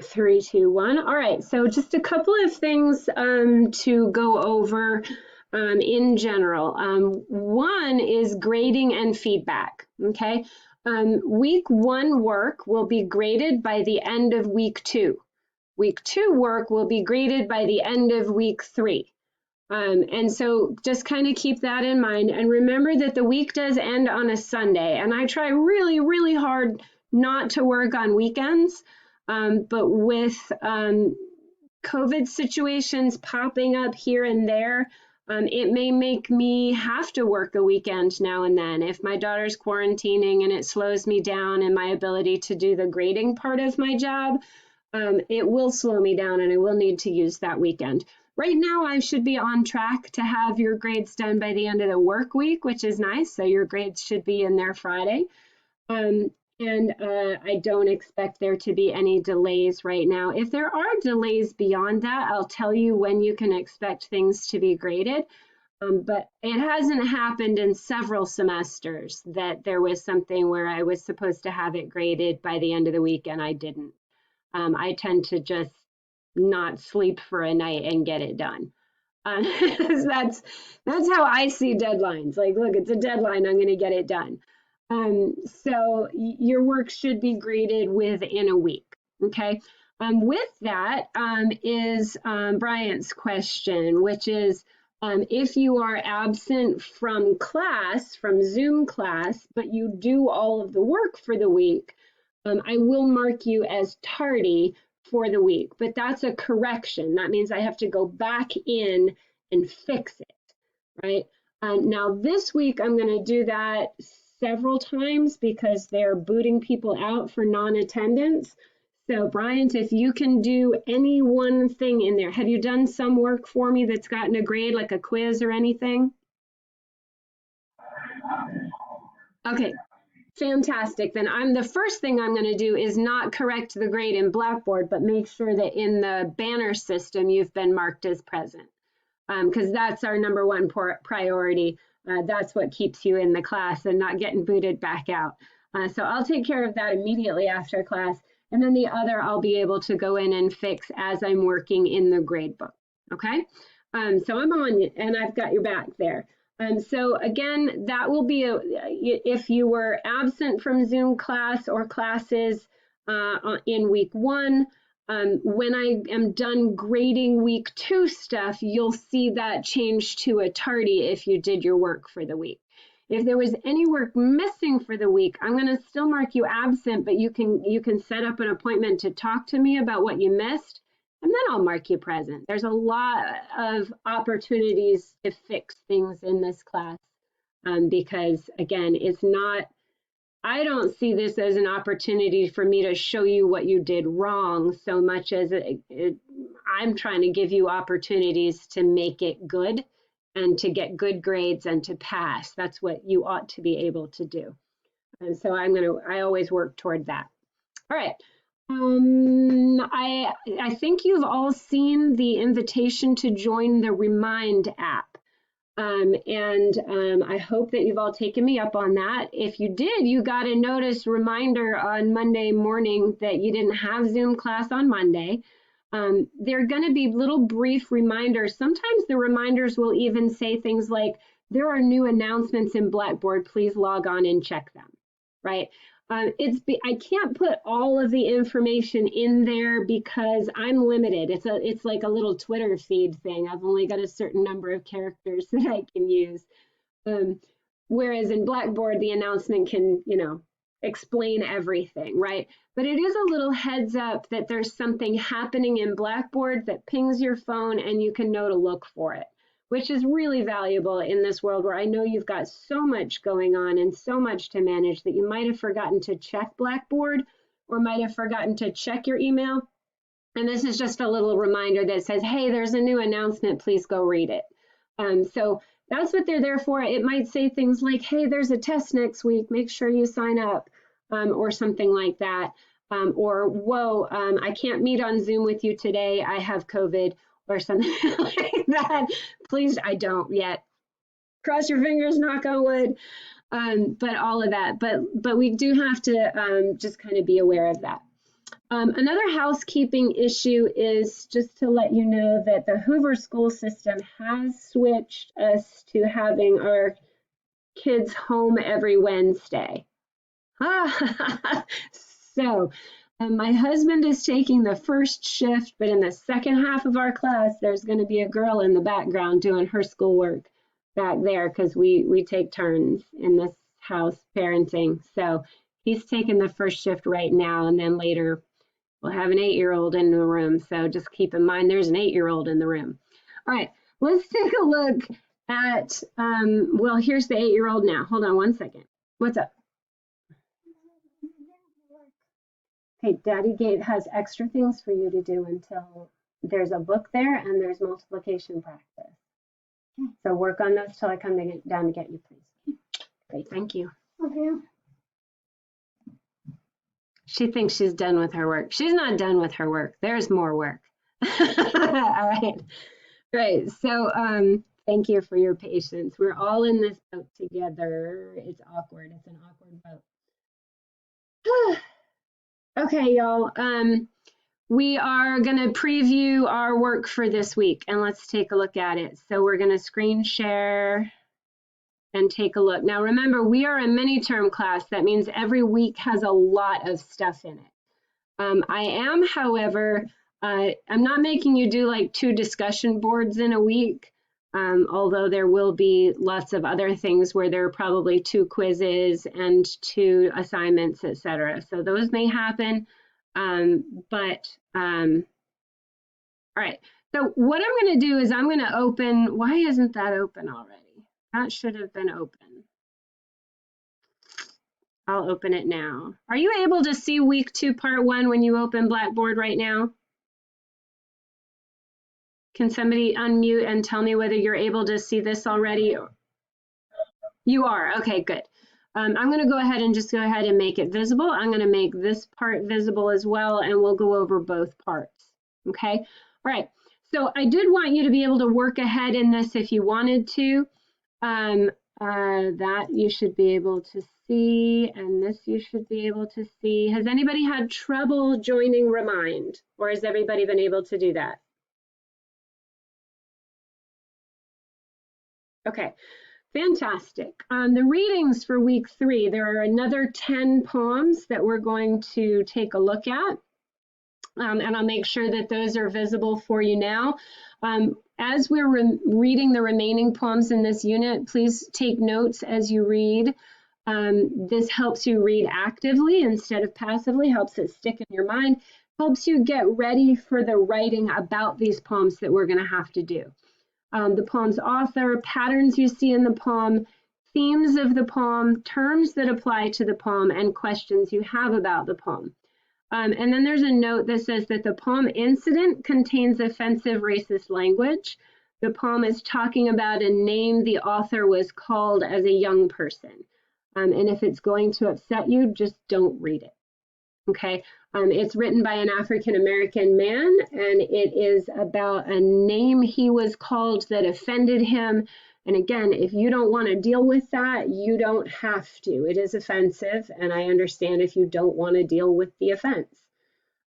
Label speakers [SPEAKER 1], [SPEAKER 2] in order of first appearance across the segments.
[SPEAKER 1] Three, two, one. All right. So just a couple of things to go over in general. One is grading and feedback. Okay. Week one work will be graded by the end of week two. Week two work will be graded by the end of week three. And so just kind of keep that in mind. And remember that the week does end on a Sunday. And I try really, really hard not to work on weekends. But with COVID situations popping up here and there, it may make me have to work a weekend now and then. If my daughter's quarantining and it slows me down in my ability to do the grading part of my job, it will slow me down and I will need to use that weekend. Right now, I should be on track to have your grades done by the end of the work week, which is nice. So your grades should be in there Friday. And I don't expect there to be any delays right now. If there are delays beyond that, I'll tell you when you can expect things to be graded. But it hasn't happened in several semesters that there was something where I was supposed to have it graded by the end of the week and I didn't. I tend to just not sleep for a night and get it done. That's how I see deadlines. Like, look, it's a deadline. I'm going to get it done. So your work should be graded within a week. Okay. With that is Bryant's question, which is if you are absent from class, from Zoom class, but you do all of the work for the week, I will mark you as tardy for the week, but that's a correction. That means I have to go back in and fix it, right? Now this week I'm going to do that several times because they're booting people out for non-attendance. So Bryant, if you can do any one thing in there, have you done some work for me that's gotten a grade, like a quiz or anything? Okay, fantastic. Then the first thing I'm going to do is not correct the grade in Blackboard, but make sure that in the banner system you've been marked as present, because that's our number one priority. That's what keeps you in the class and not getting booted back out. So I'll take care of that immediately after class. And then the other I'll be able to go in and fix as I'm working in the grade book. Okay, so I'm on it and I've got your back there. So again, that will be if you were absent from Zoom class or classes in week one. When I am done grading week two stuff, you'll see that change to a tardy if you did your work for the week. If there was any work missing for the week, I'm going to still mark you absent, but you can set up an appointment to talk to me about what you missed, and then I'll mark you present. There's a lot of opportunities to fix things in this class because, again, it's not, I don't see this as an opportunity for me to show you what you did wrong so much as I'm trying to give you opportunities to make it good and to get good grades and to pass. That's what you ought to be able to do. And so I always work toward that. All right. I think you've all seen the invitation to join the Remind app. I hope that you've all taken me up on that. If you did, you got a notice reminder on Monday morning that you didn't have Zoom class on Monday. They're going to be little brief reminders. Sometimes the reminders will even say things like, there are new announcements in Blackboard, please log on and check them, right? I can't put all of the information in there because I'm limited. It's like a little Twitter feed thing. I've only got a certain number of characters that I can use. Whereas in Blackboard, the announcement can, explain everything, right? But it is a little heads up that there's something happening in Blackboard that pings your phone and you can know to look for it, which is really valuable in this world where I know you've got so much going on and so much to manage that you might have forgotten to check Blackboard or might have forgotten to check your email. And this is just a little reminder that says, hey, there's a new announcement, please go read it. So that's what they're there for. It might say things like, hey, there's a test next week, make sure you sign up, or something like that. Or, whoa, I can't meet on Zoom with you today, I have COVID, or something like that. Please, I don't yet. Cross your fingers, knock on wood. But all of that. But we do have to just kind of be aware of that. Another housekeeping issue is just to let you know that the Hoover school system has switched us to having our kids home every Wednesday. So my husband is taking the first shift, but in the second half of our class, there's going to be a girl in the background doing her schoolwork back there because we take turns in this house parenting. So he's taking the first shift right now, and then later we'll have an 8-year-old in the room. So just keep in mind there's an 8-year-old in the room. All right, let's take a look at, well, here's the 8-year-old now. Hold on one second. What's up? Okay, Daddy Gate has extra things for you to do until there's a book there and there's multiplication practice. So work on those till I come down to get you, please. Great, thank you. Okay. She thinks she's done with her work. She's not done with her work. There's more work. All right. Great. So thank you for your patience. We're all in this boat together. It's awkward. It's an awkward boat. Okay, y'all. We are going to preview our work for this week, and let's take a look at it. So we're going to screen share and take a look. Now, remember, we are a mini-term class. That means every week has a lot of stuff in it. I am, however, I'm not making you do like 2 discussion boards in a week, although there will be lots of other things where there are probably 2 quizzes and 2 assignments, etc. So those may happen, all right. So what I'm going to do is I'm going to open, why isn't that open already? That should have been open. I'll open it now. Are you able to see week 2, part 1 when you open Blackboard right now? Can somebody unmute and tell me whether you're able to see this already? You are, okay, good. I'm going to go ahead and make it visible. I'm going to make this part visible as well, and we'll go over both parts, okay? All right, so I did want you to be able to work ahead in this if you wanted to. That you should be able to see, and this you should be able to see. Has anybody had trouble joining Remind, or has everybody been able to do that? Okay, fantastic. The readings for week 3, there are another 10 poems that we're going to take a look at. And I'll make sure that those are visible for you now. As we're reading the remaining poems in this unit, please take notes as you read. This helps you read actively instead of passively, helps it stick in your mind, helps you get ready for the writing about these poems that we're going to have to do. The poem's author, patterns you see in the poem, themes of the poem, terms that apply to the poem, and questions you have about the poem. And then there's a note that says that the poem incident contains offensive racist language. The poem is talking about a name the author was called as a young person. And if it's going to upset you, just don't read it. Okay, it's written by an African-American man, and it is about a name he was called that offended him. And again, if you don't want to deal with that, you don't have to. It is offensive, and I understand if you don't want to deal with the offense.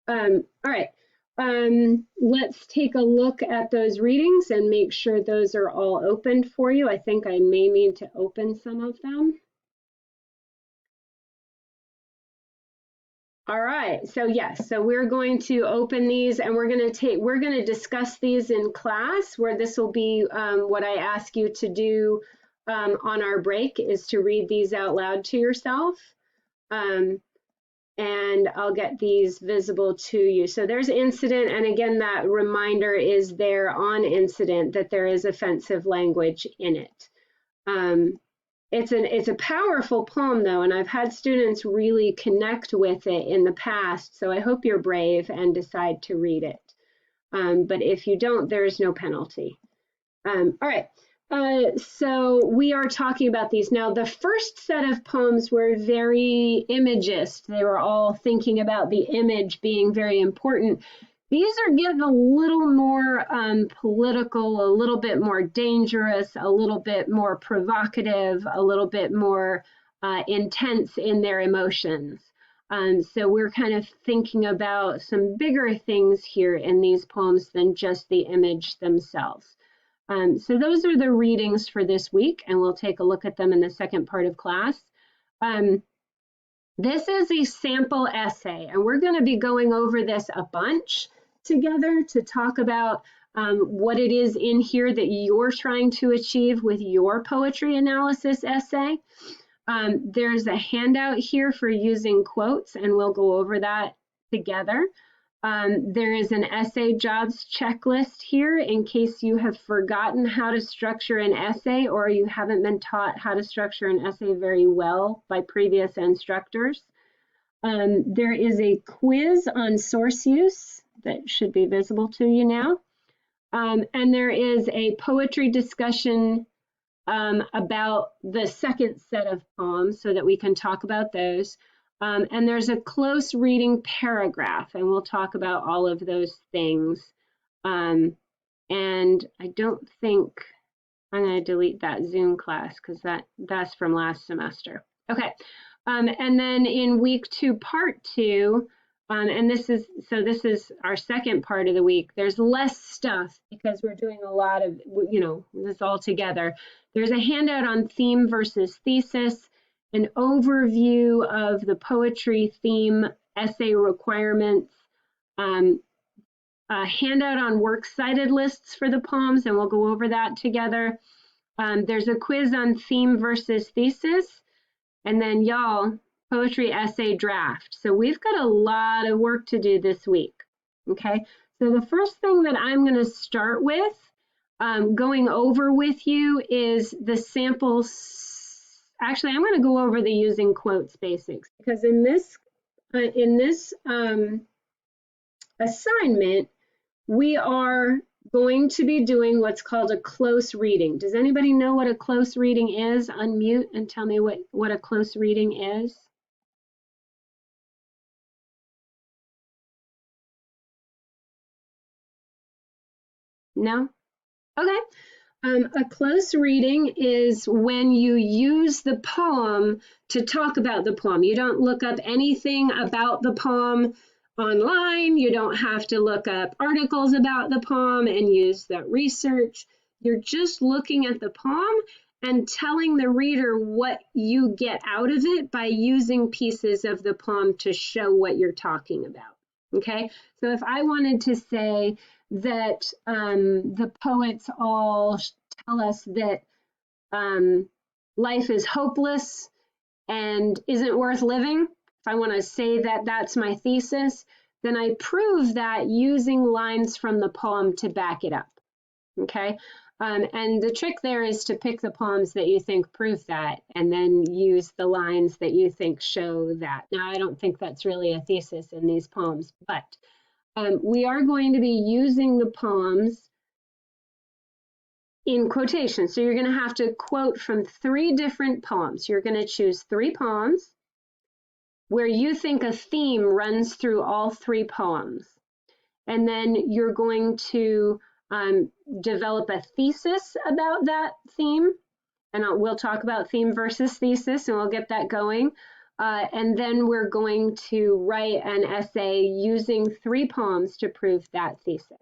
[SPEAKER 1] All right, let's take a look at those readings and make sure those are all opened for you. I think I may need to open some of them. All right, so yes, so we're going to open these and we're going to discuss these in class, where this will be what I ask you to do on our break, is to read these out loud to yourself. And I'll get these visible to you. So there's incident, and again, that reminder is there on incident that there is offensive language in it. It's a powerful poem, though, and I've had students really connect with it in the past, so I hope you're brave and decide to read it. But if you don't, there's no penalty. All right, so we are talking about these. Now, the first set of poems were very imagist. They were all thinking about the image being very important. These are getting a little more political, a little bit more dangerous, a little bit more provocative, a little bit more intense in their emotions. So we're kind of thinking about some bigger things here in these poems than just the image themselves. So those are the readings for this week, and we'll take a look at them in the second part of class. This is a sample essay, and we're going to be going over this a bunch together to talk about what it is in here that you're trying to achieve with your poetry analysis essay. There's a handout here for using quotes, and we'll go over that together. There is an essay jobs checklist here in case you have forgotten how to structure an essay or you haven't been taught how to structure an essay very well by previous instructors. There is a quiz on source use that should be visible to you now. And there is a poetry discussion about the second set of poems so that we can talk about those. And there's a close reading paragraph, and we'll talk about all of those things. And I don't think I'm going to delete that Zoom class because that's from last semester. Okay. And then in week 2, part 2, and this is our second part of the week. There's less stuff because we're doing a lot of, this all together. There's a handout on theme versus thesis, an overview of the poetry theme essay requirements, a handout on works cited lists for the poems, and we'll go over that together. There's a quiz on theme versus thesis, and then y'all, poetry essay draft. So we've got a lot of work to do this week, okay? So the first thing that I'm going to start with going over with you is the samples. Actually, I'm going to go over the using quotes basics because in this assignment, we are going to be doing what's called a close reading. Does anybody know what a close reading is? Unmute and tell me what a close reading is. No? Okay. A close reading is when you use the poem to talk about the poem. You don't look up anything about the poem online. You don't have to look up articles about the poem and use that research. You're just looking at the poem and telling the reader what you get out of it by using pieces of the poem to show what you're talking about. Okay, so if I wanted to say that the poets all tell us that life is hopeless and isn't worth living, if I want to say that that's my thesis, then I prove that using lines from the poem to back it up. Okay, and the trick there is to pick the poems that you think prove that and then use the lines that you think show that. Now, I don't think that's really a thesis in these poems, but we are going to be using the poems in quotation. So you're going to have to quote from 3 different poems. You're going to choose 3 poems where you think a theme runs through all 3 poems. And then you're going to develop a thesis about that theme. And we'll talk about theme versus thesis, and we'll get that going. And then we're going to write an essay using 3 poems to prove that thesis.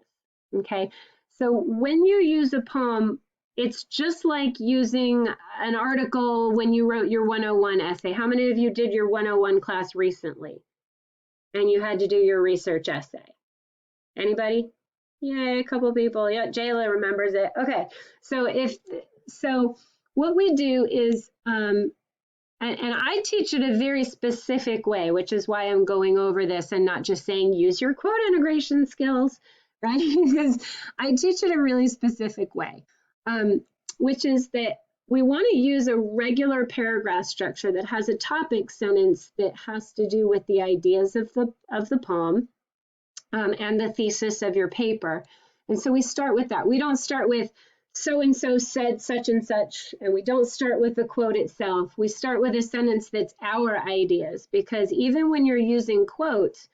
[SPEAKER 1] Okay, so when you use a poem, it's just like using an article when you wrote your 101 essay. How many of you did your 101 class recently? And you had to do your research essay? Anybody? Yay, a couple people. Yeah, Jayla remembers it. Okay, so what we do is, and I teach it a very specific way, which is why I'm going over this and not just saying use your quote integration skills, right? Because I teach it a really specific way, which is that we want to use a regular paragraph structure that has a topic sentence that has to do with the ideas of the poem and the thesis of your paper. And so we start with that. We don't start with so-and-so said such and such, and we don't start with the quote itself. We start with a sentence that's our ideas, because even when you're using quotes,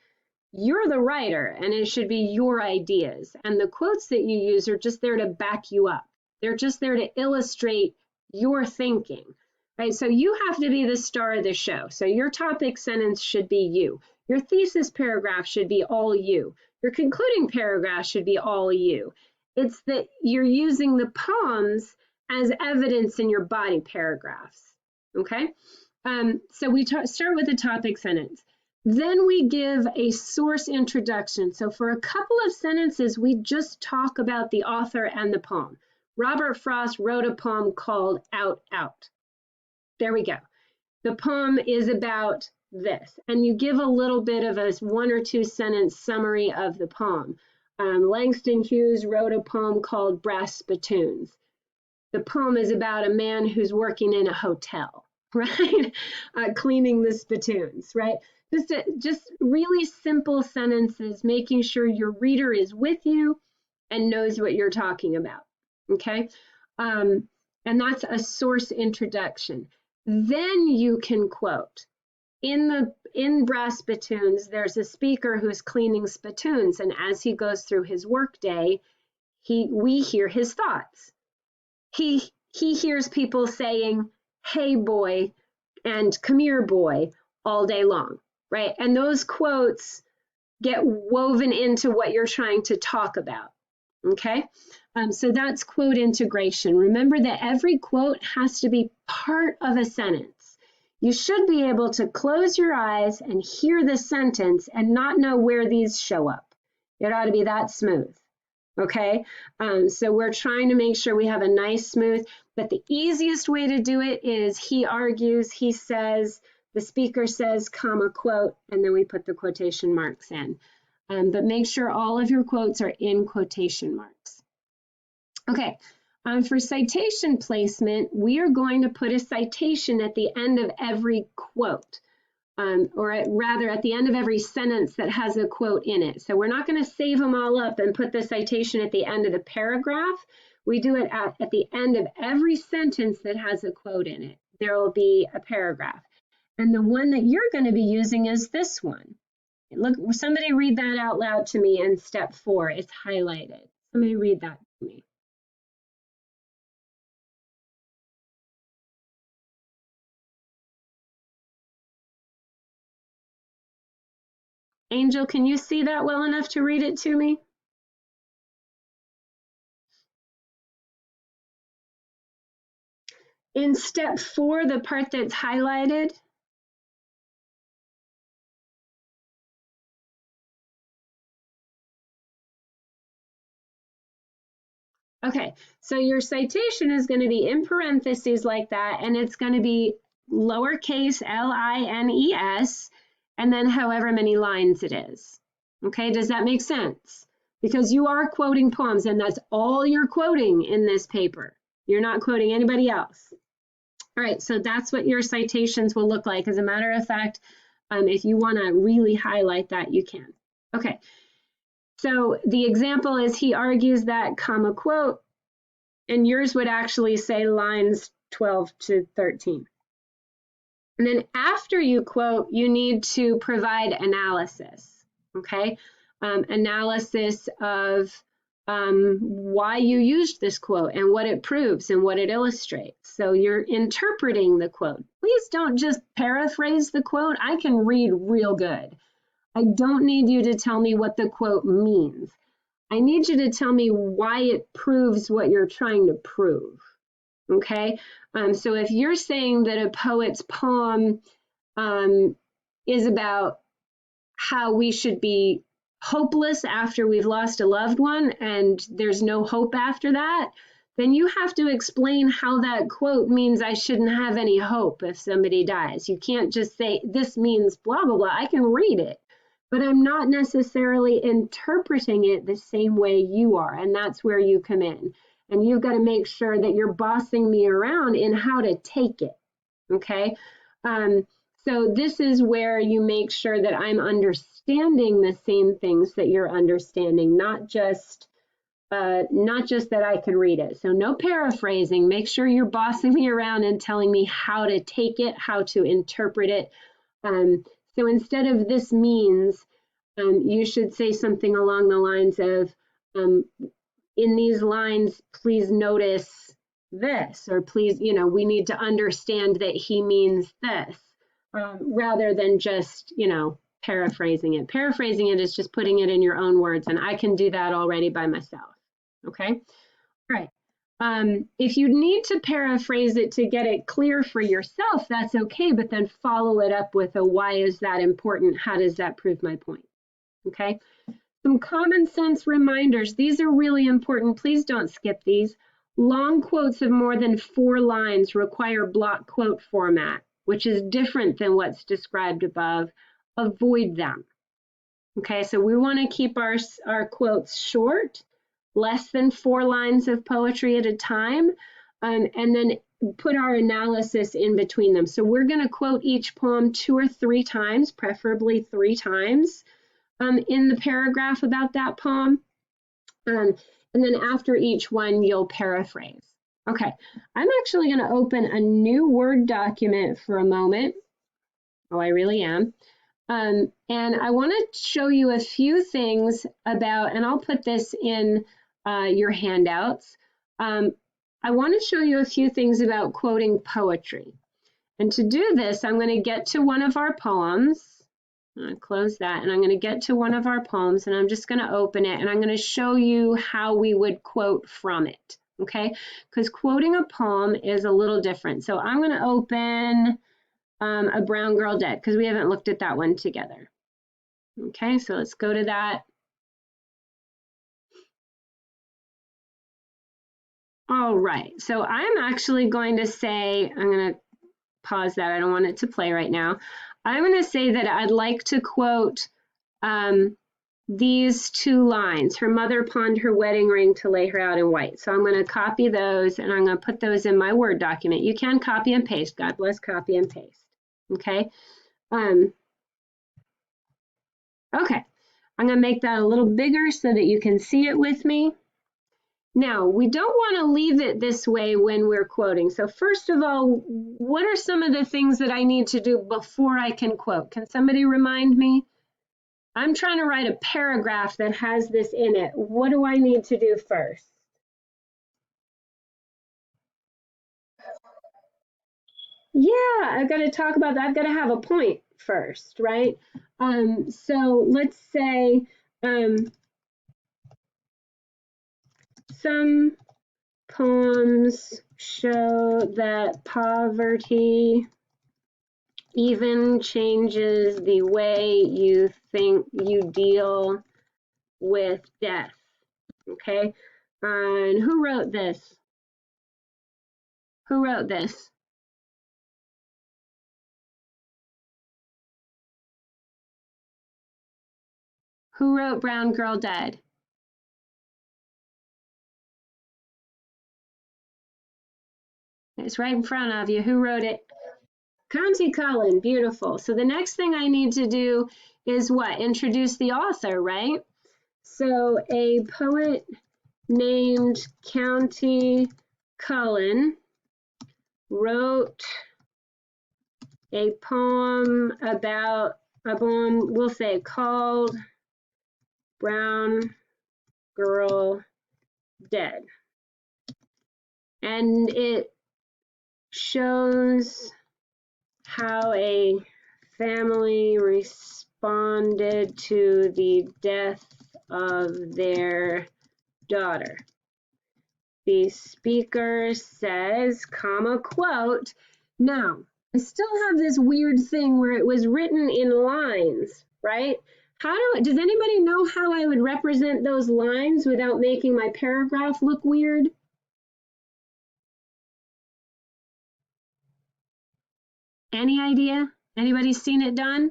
[SPEAKER 1] you're the writer, and it should be your ideas. And the quotes that you use are just there to back you up. They're just there to illustrate your thinking. right? So you have to be the star of the show. So your topic sentence should be you. Your thesis paragraph should be all you. Your concluding paragraph should be all you. It's that you're using the poems as evidence in your body paragraphs, okay? So we start with the topic sentence. Then we give a source introduction. So for a couple of sentences, we just talk about the author and the poem. Robert Frost wrote a poem called Out, Out. There we go. The poem is about this. And you give a little bit of a 1 or 2 sentence summary of the poem. Langston Hughes wrote a poem called Brass Spittoons. The poem is about a man who's working in a hotel, right? Cleaning the spittoons, right? Just really simple sentences, making sure your reader is with you and knows what you're talking about, okay? And that's a source introduction. Then you can quote. In Brass Spittoons, there's a speaker who's cleaning spittoons, and as he goes through his workday, we hear his thoughts. He hears people saying, "Hey boy," and "Come here boy," all day long, right? And those quotes get woven into what you're trying to talk about, okay? So that's quote integration. Remember that every quote has to be part of a sentence. You should be able to close your eyes and hear the sentence and not know where these show up. It ought to be that smooth, okay? So we're trying to make sure we have a nice smooth, but the easiest way to do it is he argues, he says, the speaker says, comma, quote, and then we put the quotation marks in. But make sure all of your quotes are in quotation marks. Okay, for citation placement, we are going to put a citation at the end of every quote, rather at the end of every sentence that has a quote in it. So we're not going to save them all up and put the citation at the end of the paragraph. We do it at the end of every sentence that has a quote in it. There will be a paragraph. And the one that you're going to be using is this one. Look, somebody read that out loud to me in step 4. It's highlighted. Somebody read that to me. Angel, can you see that well enough to read it to me? In step 4, the part that's highlighted, okay, so your citation is going to be in parentheses like that, and it's going to be lowercase LINES, and then however many lines it is. Okay, does that make sense? Because you are quoting poems, and that's all you're quoting in this paper. You're not quoting anybody else. All right, so that's what your citations will look like. As a matter of fact, if you want to really highlight that, you can. Okay, so the example is he argues that, comma, quote, and yours would actually say lines 12 to 13. And then after you quote, you need to provide analysis, okay? Analysis of why you used this quote and what it proves and what it illustrates. So you're interpreting the quote. Please don't just paraphrase the quote. I can read real good. I don't need you to tell me what the quote means. I need you to tell me why it proves what you're trying to prove, okay? So if you're saying that a poet's poem is about how we should be hopeless after we've lost a loved one and there's no hope after that, then you have to explain how that quote means I shouldn't have any hope if somebody dies. You can't just say this means blah, blah, blah. I can read it, but I'm not necessarily interpreting it the same way you are, and that's where you come in. And you've got to make sure that you're bossing me around in how to take it, okay? So this is where you make sure that I'm understanding the same things that you're understanding, not just that I can read it. So no paraphrasing. Make sure you're bossing me around and telling me how to take it, how to interpret it. So instead of this means, you should say something along the lines of, in these lines, please notice this, or please, you know, we need to understand that he means this, rather than just, you know, paraphrasing it. Paraphrasing it is just putting it in your own words, and I can do that already by myself. Okay, all right. If you need to paraphrase it to get it clear for yourself, that's okay, but then follow it up with a why is that important? How does that prove my point? Okay, some common sense reminders. These are really important. Please don't skip these. Long quotes of more than 4 lines require block quote format, which is different than what's described above. Avoid them. Okay, so we want to keep our quotes short, less than 4 lines of poetry at a time, and then put our analysis in between them. So we're going to quote each poem 2 or 3 times, preferably 3 times, in the paragraph about that poem. And then after each one, you'll paraphrase. Okay, I'm actually going to open a new Word document for a moment. Oh, I really am. And I want to show you a few things about, and I'll put this in your handouts. I want to show you a few things about quoting poetry. And to do this, I'm going to get to one of our poems. I'm going to close that, and I'm going to get to one of our poems, and I'm just going to open it, and I'm going to show you how we would quote from it, okay? Because quoting a poem is a little different. So I'm going to open A Brown Girl Dead, because we haven't looked at that one together. Okay, so let's go to that. All right, so I'm actually going to say, I'm going to pause that. I don't want it to play right now. I'm going to say that I'd like to quote these 2 lines. Her mother pawned her wedding ring to lay her out in white. So I'm going to copy those, and I'm going to put those in my Word document. You can copy and paste. God bless copy and paste. Okay. Okay. I'm going to make that a little bigger so that you can see it with me. Now, we don't want to leave it this way when we're quoting. So first of all, what are some of the things that I need to do before I can quote? Can somebody remind me? I'm trying to write a paragraph that has this in it. What do I need to do first? Yeah, I've got to talk about that. I've got to have a point first, right? So let's say some poems show that poverty even changes the way you think you deal with death. Okay, and who wrote this? Who wrote this? Who wrote Brown Girl Dead? It's right in front of you. Who wrote it? Countee Cullen. Beautiful. So the next thing I need to do is what? Introduce the author, right? So a poet named Countee Cullen wrote a poem about, a poem, we'll say, called Brown Girl Dead. And it shows how a family responded to the death of their daughter. The speaker says, comma, quote, now, I still have this weird thing where it was written in lines, right? Does anybody know how I would represent those lines without making my paragraph look weird? Any idea? Anybody seen it done?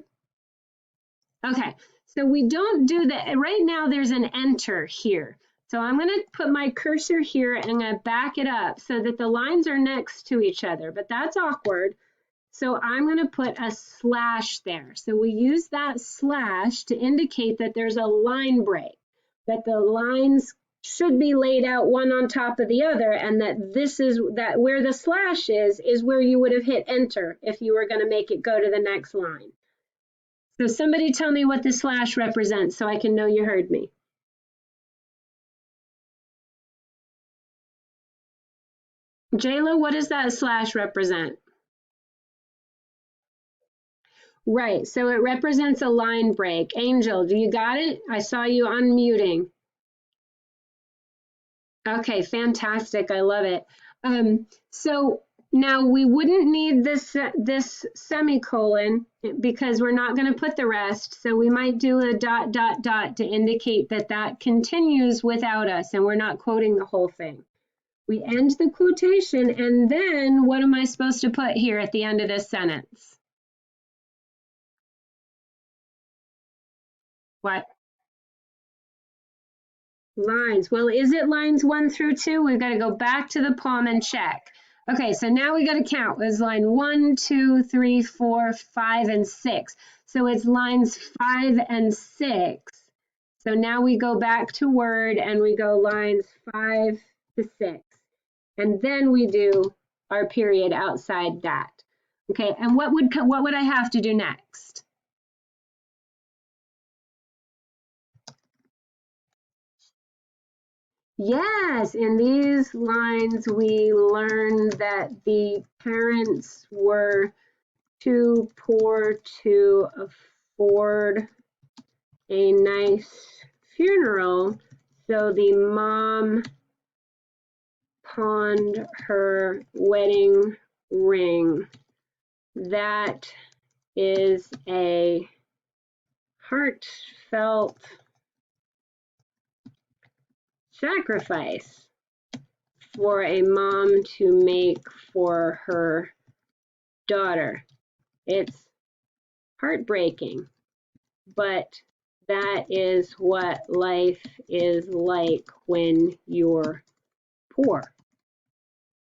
[SPEAKER 1] Okay, so we don't do that. Right now there's an enter here. So I'm going to put my cursor here and I'm going to back it up so that the lines are next to each other, but that's awkward. So I'm going to put a slash there. So we use that slash to indicate that there's a line break, that the lines should be laid out one on top of the other, and that where the slash is where you would have hit enter if you were going to make it go to the next line. So somebody tell me what the slash represents so I can know you heard me. Jayla, what does that slash represent? Right, so it represents a line break. Angel, do you got it? I saw you unmuting. Okay, fantastic. I love it. So now we wouldn't need this semicolon because we're not going to put the rest. So we might do a dot, dot, dot to indicate that that continues without us and we're not quoting the whole thing. We end the quotation, and then what am I supposed to put here at the end of this sentence? What? Lines. Well, is it lines 1 through 2? We've got to go back to the poem and check. Okay, so now we got to count. It's line 1, 2, 3, 4, 5, and 6. So it's lines 5 and 6. So now we go back to Word and we go lines 5 to 6. And then we do our period outside that. Okay, and what would I have to do next? Yes, in these lines, we learn that the parents were too poor to afford a nice funeral, so the mom pawned her wedding ring. That is a heartfelt sacrifice for a mom to make for her daughter. It's heartbreaking, but that is what life is like when you're poor,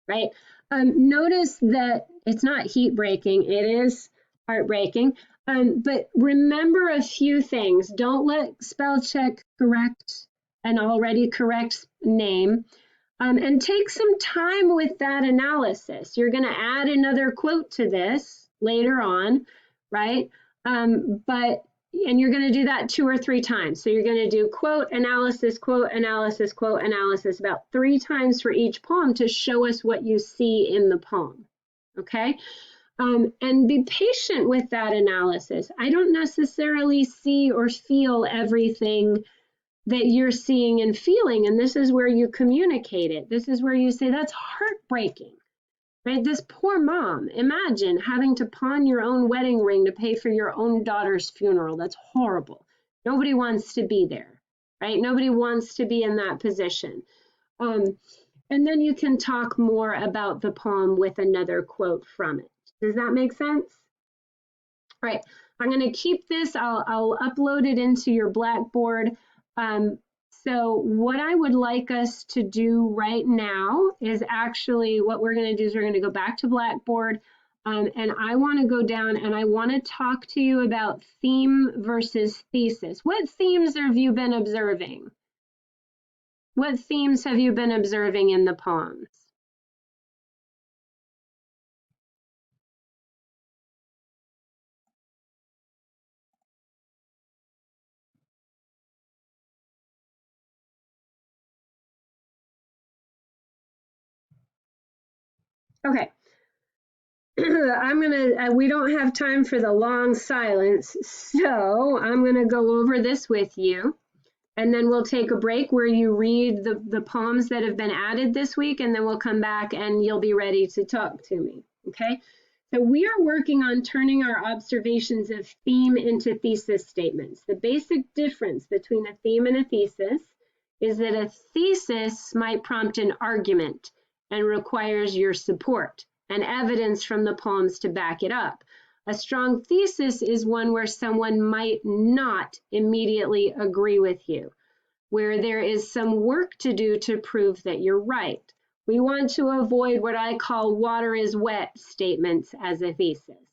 [SPEAKER 1] right? Notice that it's not heat breaking, it is heartbreaking. But remember a few things. Don't let spell check correct an already correct name. And take some time with that analysis. You're going to add another quote to this later on, right? And you're going to do that 2 or 3 times. So you're going to do quote analysis, quote analysis, quote analysis about 3 times for each poem to show us what you see in the poem. Okay? And be patient with that analysis. I don't necessarily see or feel everything that you're seeing and feeling, and this is where you communicate it. This is where you say, that's heartbreaking, right? This poor mom, imagine having to pawn your own wedding ring to pay for your own daughter's funeral. That's horrible. Nobody wants to be there, right? Nobody wants to be in that position. And then you can talk more about the poem with another quote from it. Does that make sense? All right, I'm going to keep this. I'll upload it into your Blackboard. So what I would like us to do right now is actually what we're going to do is we're going to go back to Blackboard, and I want to go down and I want to talk to you about theme versus thesis. What themes have you been observing? What themes have you been observing in the poems? Okay. We don't have time for the long silence, so I'm gonna go over this with you, and then we'll take a break where you read the poems that have been added this week, and then we'll come back and you'll be ready to talk to me, okay? So we are working on turning our observations of theme into thesis statements. The basic difference between a theme and a thesis is that a thesis might prompt an argument and requires your support and evidence from the poems to back it up. A strong thesis is one where someone might not immediately agree with you, where there is some work to do to prove that you're right. We want to avoid what I call water is wet statements as a thesis,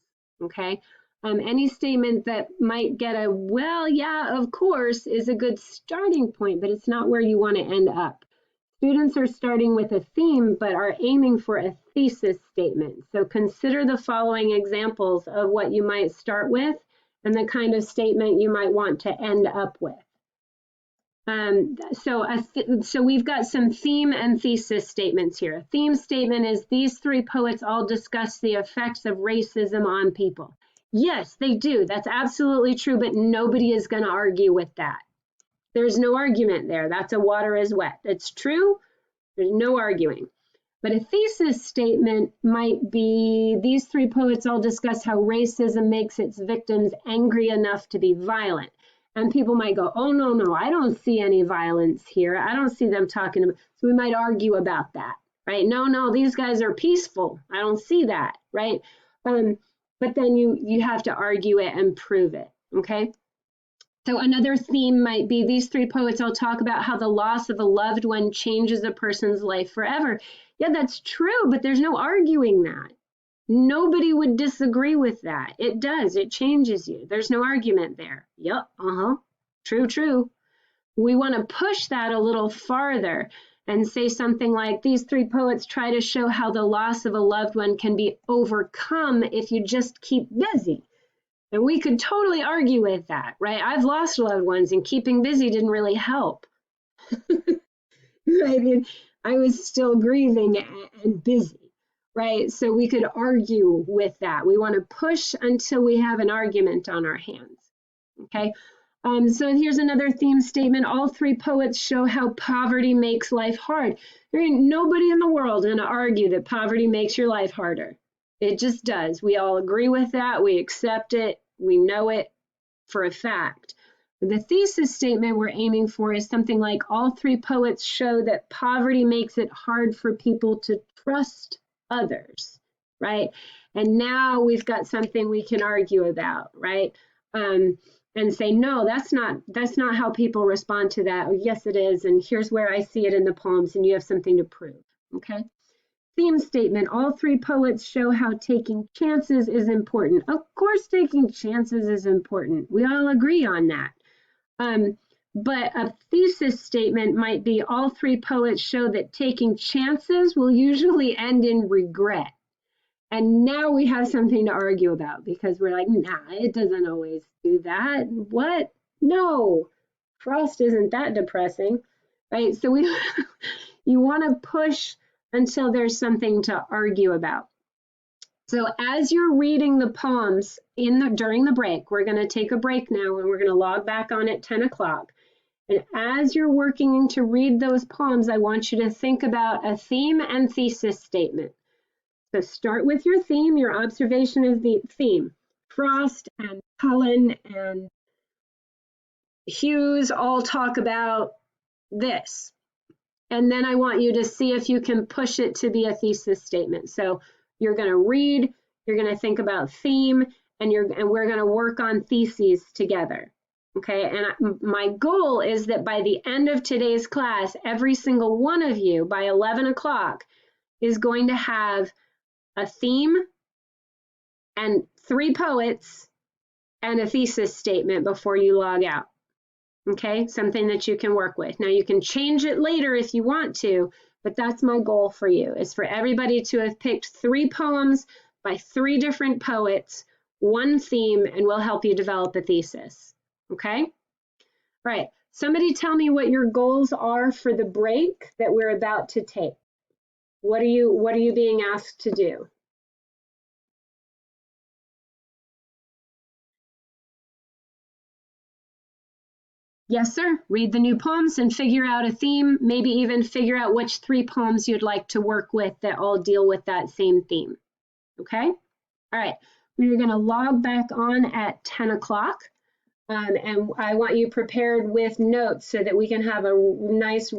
[SPEAKER 1] okay? Any statement that might get a, well, yeah, of course, is a good starting point, but it's not where you want to end up. Students are starting with a theme, but are aiming for a thesis statement. So consider the following examples of what you might start with and the kind of statement you might want to end up with. So we've got some theme and thesis statements here. A theme statement is these three poets all discuss the effects of racism on people. Yes, they do. That's absolutely true, but nobody is going to argue with that. There's no argument there. That's a water is wet. It's true. There's no arguing. But a thesis statement might be these three poets all discuss how racism makes its victims angry enough to be violent. And people might go, oh, no, I don't see any violence here. I don't see them talking about. So we might argue about that, right? No, these guys are peaceful. I don't see that, right? But then you have to argue it and prove it, okay? So another theme might be these three poets all talk about how the loss of a loved one changes a person's life forever. Yeah, that's true, but there's no arguing that. Nobody would disagree with that. It does. It changes you. There's no argument there. Yep. True. We want to push that a little farther and say something like these three poets try to show how the loss of a loved one can be overcome if you just keep busy. And we could totally argue with that, right? I've lost loved ones and keeping busy didn't really help. Right? I was still grieving and busy. Right, so we could argue with that. We want to push until we have an argument on our hands. Okay, so here's another theme statement. All three poets show how poverty makes life hard. There ain't nobody in the world going to argue that poverty makes your life harder. It just does. We all agree with that. We accept it. We know it for a fact. The thesis statement we're aiming for is something like all three poets show that poverty makes it hard for people to trust others, right? And now we've got something we can argue about, right? And say, no, that's not how people respond to that. Oh, yes, it is. And here's where I see it in the poems, and you have something to prove, okay? Theme statement, all three poets show how taking chances is important. Of course, taking chances is important. We all agree on that. But a thesis statement might be all three poets show that taking chances will usually end in regret. And now we have something to argue about because we're like, nah, it doesn't always do that. What? No, frost isn't that depressing, right? So you want to push until there's something to argue about. So as you're reading the poems during the break, we're going to take a break now and we're going to log back on at 10 o'clock. And as you're working to read those poems, I want you to think about a theme and thesis statement. So start with your theme, your observation of the theme. Frost and Cullen and Hughes all talk about this. And then I want you to see if you can push it to be a thesis statement. So you're going to read, you're going to think about theme, and we're going to work on theses together. Okay, and my goal is that by the end of today's class, every single one of you by 11 o'clock is going to have a theme and three poets and a thesis statement before you log out. Okay, something that you can work with. Now you can change it later if you want to, but that's my goal for you, is for everybody to have picked three poems by three different poets, one theme, and we'll help you develop a thesis. Okay? All right, somebody tell me what your goals are for the break that we're about to take. What are you being asked to do? Yes, sir. Read the new poems and figure out a theme, maybe even figure out which three poems you'd like to work with that all deal with that same theme. Okay? All right. We're going to log back on at 10 o'clock. And I want you prepared with notes so that we can have a nice